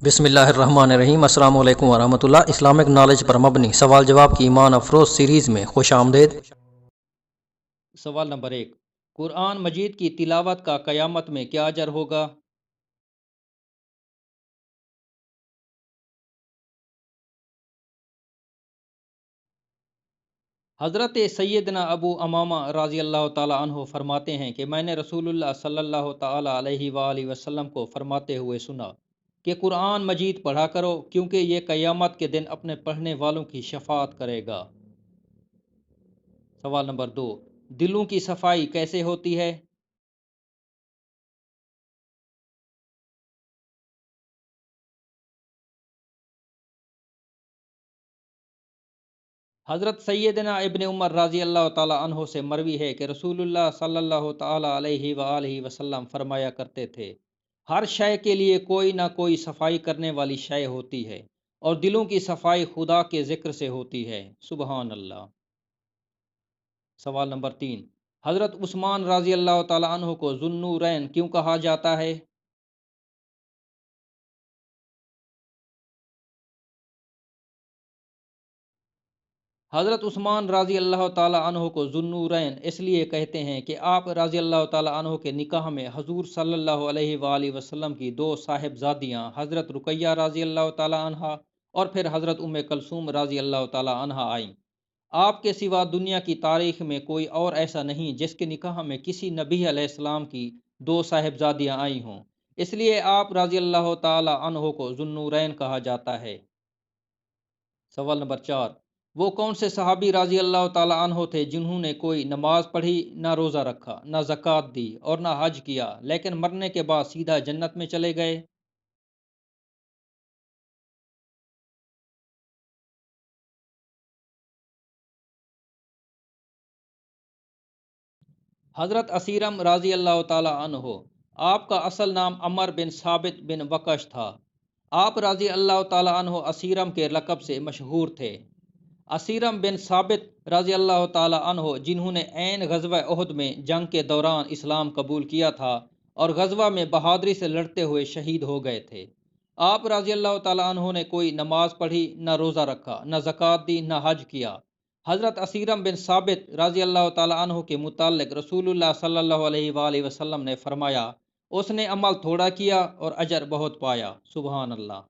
بسم اللہ الرحمن الرحیم۔ السلام علیکم ورحمۃ اللہ۔ اسلامک نالج پر مبنی سوال جواب کی ایمان افروز سیریز میں خوش آمدید۔ سوال نمبر 1، قرآن مجید کی تلاوت کا قیامت میں کیا اجر ہوگا؟ حضرت سیدنا ابو امامہ رضی اللہ تعالی عنہ فرماتے ہیں کہ میں نے رسول اللہ صلی اللہ تعالی علیہ وآلہ وسلم کو فرماتے ہوئے سنا کہ قرآن مجید پڑھا کرو، کیونکہ یہ قیامت کے دن اپنے پڑھنے والوں کی شفاعت کرے گا۔ سوال نمبر 2، دلوں کی صفائی کیسے ہوتی ہے؟ حضرت سیدنا ابن عمر رضی اللہ تعالی عنہ سے مروی ہے کہ رسول اللہ صلی اللہ تعالی علیہ وآلہ وسلم فرمایا کرتے تھے، ہر شے کے لیے کوئی نہ کوئی صفائی کرنے والی شے ہوتی ہے، اور دلوں کی صفائی خدا کے ذکر سے ہوتی ہے۔ سبحان اللہ۔ سوال نمبر 3، حضرت عثمان رضی اللہ تعالی عنہ کو ذو النورین کیوں کہا جاتا ہے؟ حضرت عثمان رضی اللہ تعالیٰ عنہ کو ذو النورین اس لیے کہتے ہیں کہ آپ رضی اللہ تعالیٰ عنہ کے نکاح میں حضور صلی اللہ علیہ وآلہ وسلم کی دو صاحبزادیاں حضرت رقیہ رضی اللہ تعالیٰ عنہ اور پھر حضرت ام کلثوم رضی اللہ تعالیٰ عنہ آئیں۔ آپ کے سوا دنیا کی تاریخ میں کوئی اور ایسا نہیں جس کے نکاح میں کسی نبی علیہ السلام کی دو صاحبزادیاں آئی ہوں، اس لیے آپ رضی اللہ تعالیٰ عنہ کو ذو النورین کہا جاتا ہے۔ سوال نمبر 4، وہ کون سے صحابی رضی اللہ تعالیٰ عنہ تھے جنہوں نے کوئی نماز پڑھی، نہ روزہ رکھا، نہ زکوٰۃ دی اور نہ حج کیا، لیکن مرنے کے بعد سیدھا جنت میں چلے گئے؟ حضرت اسیرم رضی اللہ تعالیٰ عنہ، آپ کا اصل نام عمر بن ثابت بن وقش تھا۔ آپ رضی اللہ تعالیٰ عنہ اسیرم کے لقب سے مشہور تھے۔ اسیرم بن ثابت رضی اللہ تعالیٰ عنہ جنہوں نے عین غزوہ احد میں جنگ کے دوران اسلام قبول کیا تھا اور غزوہ میں بہادری سے لڑتے ہوئے شہید ہو گئے تھے۔ آپ رضی اللہ تعالیٰ عنہ نے کوئی نماز پڑھی، نہ روزہ رکھا، نہ زکوٰۃ دی، نہ حج کیا۔ حضرت اسیرم بن ثابت رضی اللہ تعالیٰ عنہ کے متعلق رسول اللہ صلی اللہ علیہ وآلہ وسلم نے فرمایا، اس نے عمل تھوڑا کیا اور اجر بہت پایا۔ سبحان اللہ۔